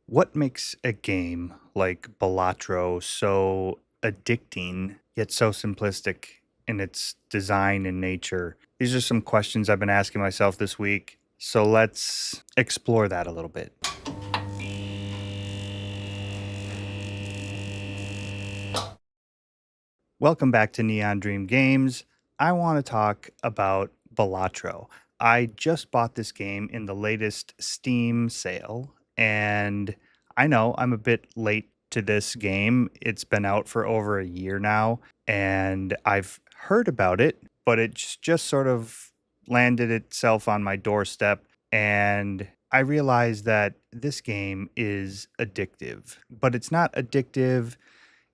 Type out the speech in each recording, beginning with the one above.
What makes a game like Balatro so addicting, yet so simplistic in its design and nature? These are some questions I've been asking myself this week. So let's explore that a little bit. Welcome back to Neon Dream Games. I want to talk about Balatro. I just bought this game in the latest Steam sale, and I know I'm a bit late to this game. It's been out for over a year now, and I've heard about it, but it's just sort of landed itself on my doorstep, and I realized that this game is addictive, but it's not addictive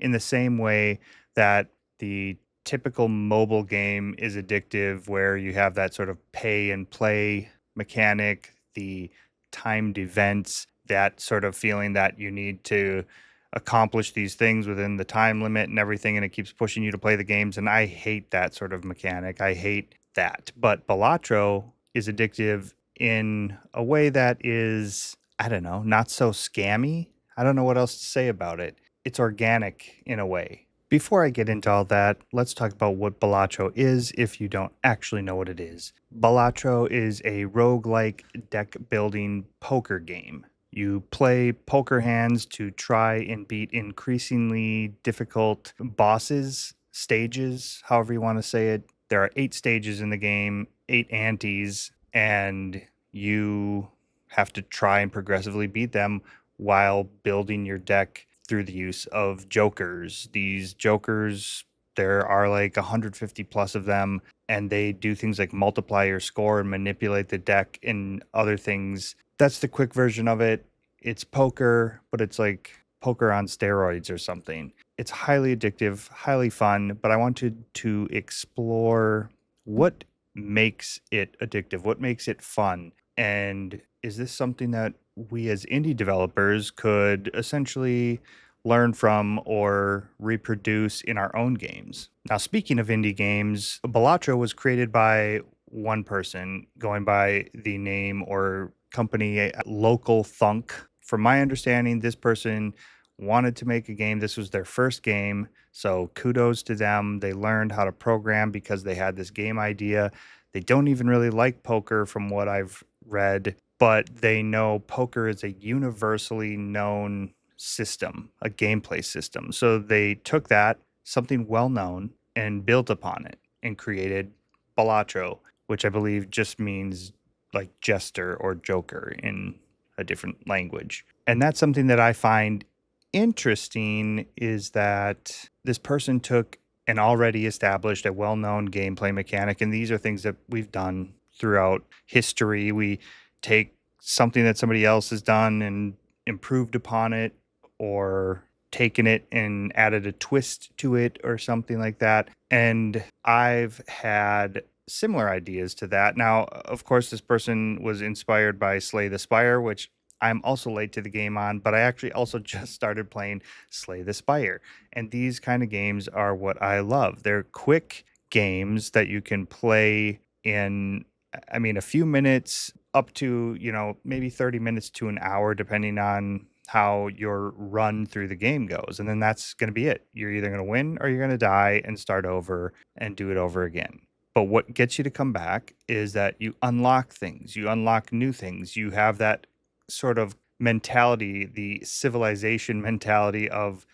in the same way that the typical mobile game is addictive, where you have that sort of pay and play mechanic, the timed events, that sort of feeling that you need to accomplish these things within the time limit and everything, and it keeps pushing you to play the games. And I hate that sort of mechanic. I hate that. But Balatro is addictive in a way that is, I don't know, not so scammy. I don't know what else to say about it. It's organic in a way. Before I get into all that, let's talk about what Balatro is if you don't actually know what it is. Balatro is a roguelike deck building poker game. You play poker hands to try and beat increasingly difficult bosses, stages, however you want to say it. There are 8 stages in the game, 8 antes, and you have to try and progressively beat them while building your deck through the use of jokers. These jokers, there are like 150 plus of them, and they do things like multiply your score and manipulate the deck and other things. That's the quick version of it. It's poker, but it's like poker on steroids or something. It's highly addictive, highly fun, but I wanted to explore what makes it addictive, what makes it fun, and is this something that we as indie developers could essentially learn from or reproduce in our own games? Now, speaking of indie games, Balatro was created by one person going by the name or company Local Thunk. From my understanding, this person wanted to make a game. This was their first game. So kudos to them. They learned how to program because they had this game idea. They don't even really like poker from what I've read, but they know poker is a universally known system, a gameplay system. So they took that, something well known, and built upon it and created Balatro, which I believe just means like jester or joker in a different language. And that's something that I find interesting, is that this person took an already established, a well-known gameplay mechanic, and these are things that we've done throughout history. We take something that somebody else has done and improved upon it, or taken it and added a twist to it or something like that. And I've had similar ideas to that. Now, of course, this person was inspired by Slay the Spire, which I'm also late to the game on, but I actually also just started playing Slay the Spire. And these kind of games are what I love. They're quick games that you can play in, I mean, a few minutes up to, maybe 30 minutes to an hour, depending on how your run through the game goes. And then that's going to be it. You're either going to win or you're going to die and start over and do it over again. But what gets you to come back is that you unlock things, you unlock new things. You have that sort of mentality, the civilization mentality of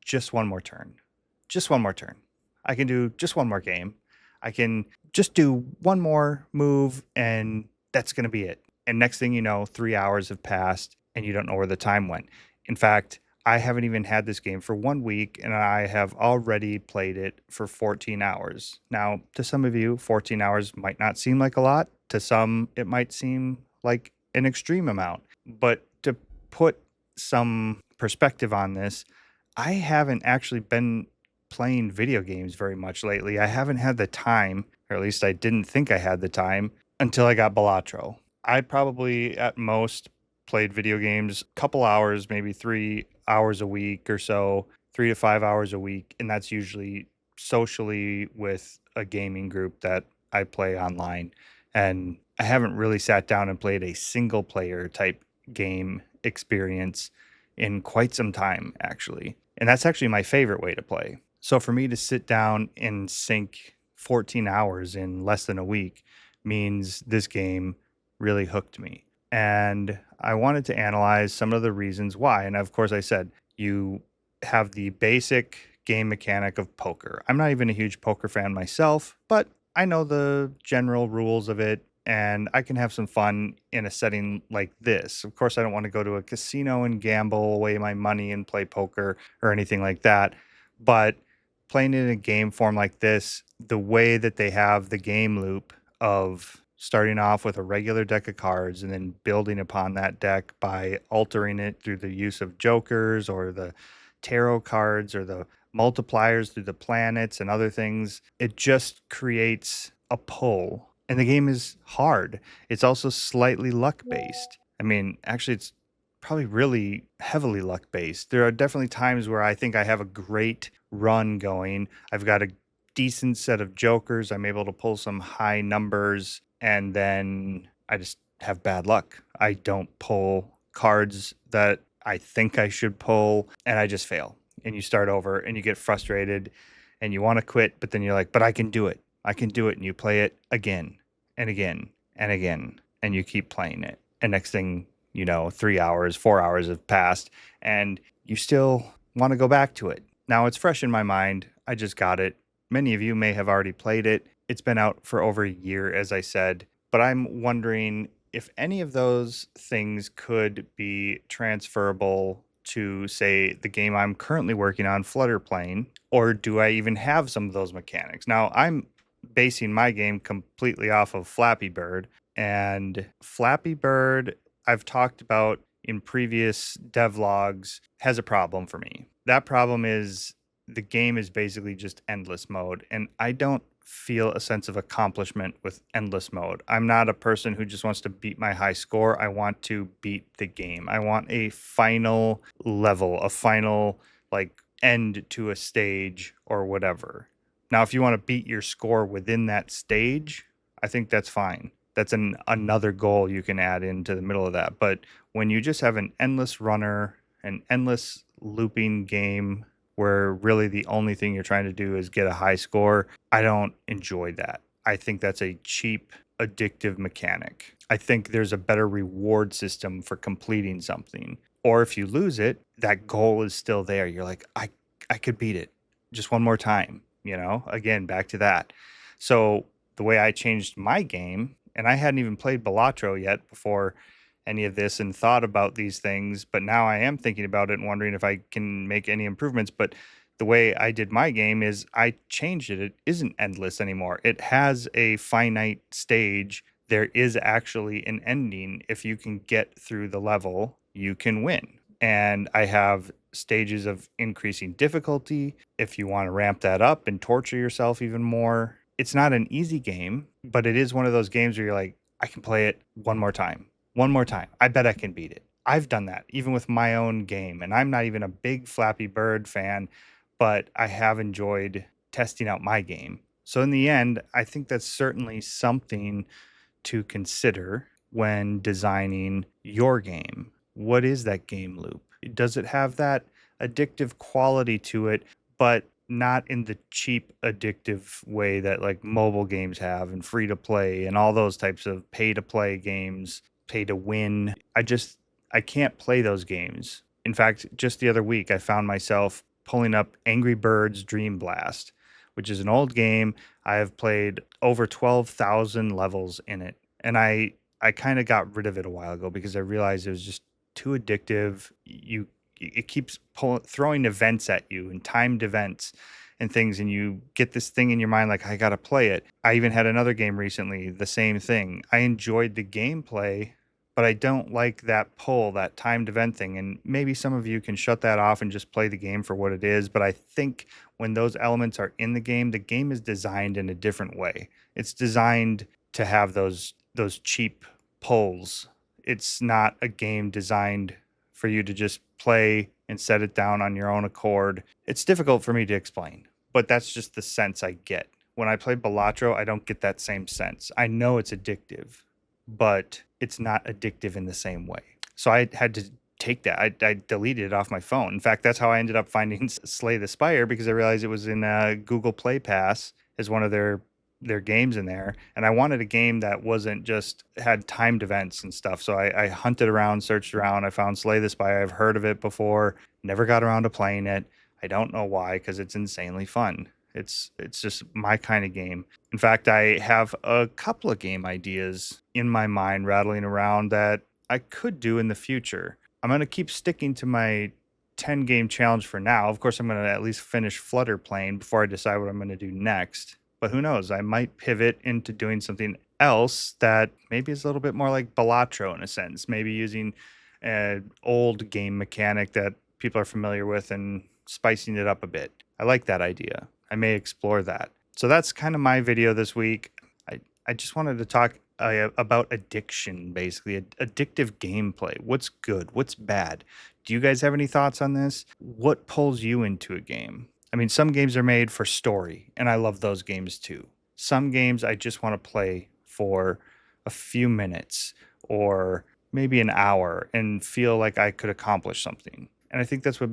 just one more turn, just one more turn. I can do just one more game. I can just do one more move, and that's going to be it. And next thing you know, 3 hours have passed and you don't know where the time went. In fact, I haven't even had this game for 1 week, and I have already played it for 14 hours. Now, to some of you, 14 hours might not seem like a lot. To some, it might seem like an extreme amount. But to put some perspective on this, I haven't actually been playing video games very much lately. I haven't had the time, or at least I didn't think I had the time, until I got Balatro. I probably at most played video games a couple hours, maybe 3 hours a week or so, 3 to 5 hours a week. And that's usually socially with a gaming group that I play online. And I haven't really sat down and played a single player type game experience in quite some time, actually. And that's actually my favorite way to play. So for me to sit down and sink 14 hours in less than a week means this game really hooked me. And I wanted to analyze some of the reasons why. And of course, I said you have the basic game mechanic of poker. I'm not even a huge poker fan myself, but I know the general rules of it and I can have some fun in a setting like this. Of course, I don't want to go to a casino and gamble away my money and play poker or anything like that. But playing in a game form like this, the way that they have the game loop of starting off with a regular deck of cards and then building upon that deck by altering it through the use of jokers or the tarot cards or the multipliers through the planets and other things, it just creates a pull. And the game is hard. It's also slightly luck based. I mean, actually, it's probably really heavily luck based. There are definitely times where I think I have a great run going. I've got a decent set of jokers. I'm able to pull some high numbers, and then I just have bad luck. I don't pull cards that I think I should pull, and I just fail. And you start over and you get frustrated and you want to quit, but then you're like, but I can do it. I can do it. And you play it again and again and again, and you keep playing it. And next thing you know, 3 hours, 4 hours have passed, and you still want to go back to it. Now it's fresh in my mind. I just got it. Many of you may have already played it. It's been out for over a year, as I said, but I'm wondering if any of those things could be transferable to, say, the game I'm currently working on, Flutter playing, or do I even have some of those mechanics? Now, I'm basing my game completely off of Flappy Bird, and Flappy Bird, I've talked about in previous devlogs, has a problem for me. That problem is the game is basically just endless mode, and I don't feel a sense of accomplishment with endless mode. I'm not a person who just wants to beat my high score. I want to beat the game. I want a final level, a final like end to a stage or whatever. Now, if you want to beat your score within that stage, I think that's fine. That's another goal you can add into the middle of that. But when you just have an endless runner, an endless looping game where really the only thing you're trying to do is get a high score, I don't enjoy that. I think that's a cheap, addictive mechanic. I think there's a better reward system for completing something. Or if you lose it, that goal is still there. You're like, I could beat it just one more time, again, back to that. So the way I changed my game, and I hadn't even played Balatro yet before any of this and thought about these things, but now I am thinking about it and wondering if I can make any improvements. But the way I did my game is I changed it. It isn't endless anymore. It has a finite stage. There is actually an ending. If you can get through the level, you can win. And I have stages of increasing difficulty. If you want to ramp that up and torture yourself even more, it's not an easy game, but it is one of those games where you're like, I can play it one more time. One more time. I bet I can beat it. I've done that even with my own game. And I'm not even a big Flappy Bird fan, but I have enjoyed testing out my game. So in the end, I think that's certainly something to consider when designing your game. What is that game loop? Does it have that addictive quality to it, but not in the cheap addictive way that like mobile games have and free to play and all those types of pay to play games, pay to win? I can't play those games. In fact, just the other week I found myself pulling up Angry Birds Dream Blast, which is an old game. I have played over 12,000 levels in it, and I kind of got rid of it a while ago because I realized it was just too addictive. It keeps throwing events at you and timed events and things, and you get this thing in your mind like, I gotta play it. I even had another game recently, the same thing. I enjoyed the gameplay, but I don't like that pull, that timed event thing. And maybe some of you can shut that off and just play the game for what it is. But I think when those elements are in the game is designed in a different way. It's designed to have those cheap pulls. It's not a game designed for you to just play and set it down on your own accord. It's difficult for me to explain, but that's just the sense I get. When I play Balatro, I don't get that same sense. I know it's addictive, but it's not addictive in the same way. So I had to take that. I deleted it off my phone. In fact, that's how I ended up finding Slay the Spire, because I realized it was in Google Play Pass as one of their games in there, and I wanted a game that wasn't just had timed events and stuff. So I hunted around, searched around. I found Slay the Spire. I've heard of it before, never got around to playing it. I don't know why, because it's insanely fun. It's just my kind of game. In fact, I have a couple of game ideas in my mind rattling around that I could do in the future. I'm going to keep sticking to my 10 game challenge for now. Of course, I'm going to at least finish Flutter playing before I decide what I'm going to do next. But who knows? I might pivot into doing something else that maybe is a little bit more like Balatro in a sense, maybe using an old game mechanic that people are familiar with and spicing it up a bit. I like that idea. I may explore that. So that's kind of my video this week. I just wanted to talk about addiction, basically, addictive gameplay. What's good? What's bad? Do you guys have any thoughts on this? What pulls you into a game? I mean, some games are made for story, and I love those games too. Some games I just want to play for a few minutes or maybe an hour and feel like I could accomplish something. And I think that's what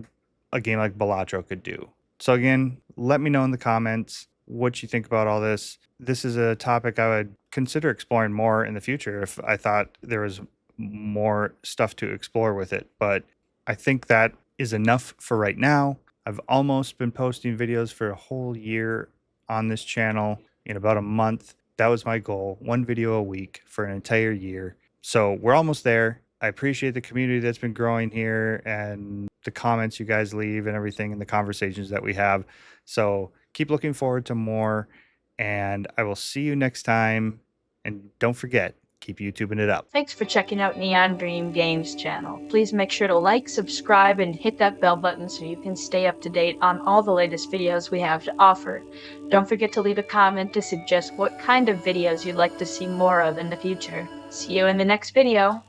a game like Balatro could do. So again, let me know in the comments what you think about all this. This is a topic I would consider exploring more in the future if I thought there was more stuff to explore with it. But I think that is enough for right now. I've almost been posting videos for a whole year on this channel in about a month. That was my goal, one video a week for an entire year. So we're almost there. I appreciate the community that's been growing here and the comments you guys leave and everything and the conversations that we have. So keep looking forward to more, and I will see you next time. And don't forget, keep YouTubing it up. Thanks for checking out Neon Dream Games channel. Please make sure to like, subscribe, and hit that bell button so you can stay up to date on all the latest videos we have to offer. Don't forget to leave a comment to suggest what kind of videos you'd like to see more of in the future. See you in the next video.